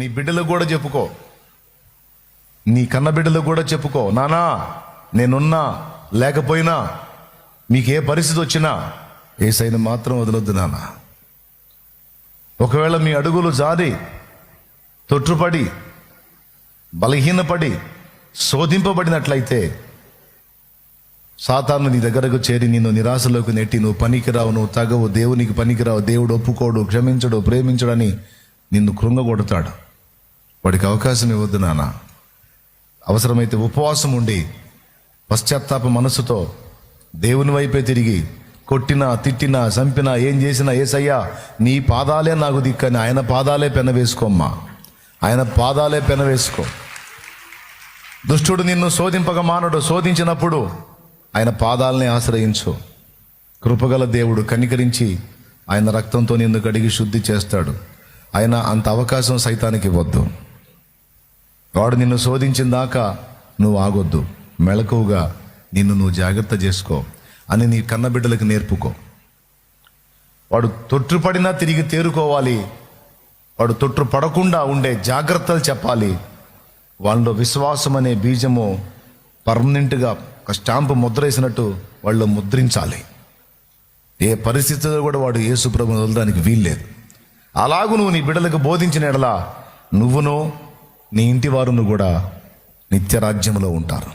నీ బిడ్డలకు కూడా చెప్పుకో, నీ కన్న బిడ్డలకు కూడా చెప్పుకో, నానా నేనున్నా లేకపోయినా మీకు ఏ పరిస్థితి వచ్చినా యేసయ్యను మాత్రం వదలొద్దు నాన్న. ఒకవేళ మీ అడుగులు జారి తొట్టుపడి బలహీనపడి శోధింపబడినట్లయితే సాతాను నీ దగ్గరకు చేరి నిన్ను నిరాశలోకి నెట్టి నువ్వు పనికిరావు, నువ్వు తగవు, దేవునికి పనికిరావు, దేవుడు ఒప్పుకోడు, క్షమించడు, ప్రేమించడని నిన్ను కృంగగొడతాడు. వాడికి అవకాశం ఇవ్వద్దు నాన్న. అవసరమైతే ఉపవాసం ఉండి పశ్చాత్తాప మనసుతో దేవుని వైపే తిరిగి కొట్టినా తిట్టినా చంపినా ఏం చేసినా యేసయ్యా నీ పాదాలే నాకు దిక్కని ఆయన పాదాలే పెనవేసుకోమ్మా, ఆయన పాదాలే పెనవేసుకో. దుష్టుడు నిన్ను శోధింపక మానడు, శోధించినప్పుడు ఆయన పాదాలని ఆశ్రయించు. కృపగల దేవుడు కనికరించి ఆయన రక్తంతో నిన్ను కడిగి శుద్ధి చేస్తాడు. ఆయన అంత అవకాశం సైతానికి ఇవ్వద్దు. వాడు నిన్ను శోధించిన దాకా నువ్వు ఆగొద్దు. మెళకువగా నిన్ను నువ్వు జాగ్రత్త చేసుకో అని నీ కన్నబిడ్డలకు నేర్పుకో. వాడు తొట్టుపడినా తిరిగి తేరుకోవాలి. వాడు తొట్టు పడకుండా ఉండే జాగ్రత్తలు చెప్పాలి. వాళ్ళలో విశ్వాసం అనే బీజము పర్మనెంట్గా ఒక స్టాంపు ముద్ర వేసినట్టు వాళ్ళు ముద్రించాలి. ఏ పరిస్థితిలో కూడా వాడు యేసు ప్రభువును వదలడానికి వీల్లేదు. అలాగూ నువ్వు నీ బిడ్డలకు బోధించిన ఎడల నువ్వును నీ ఇంటి వారును కూడా నిత్య రాజ్యంలో ఉంటారు.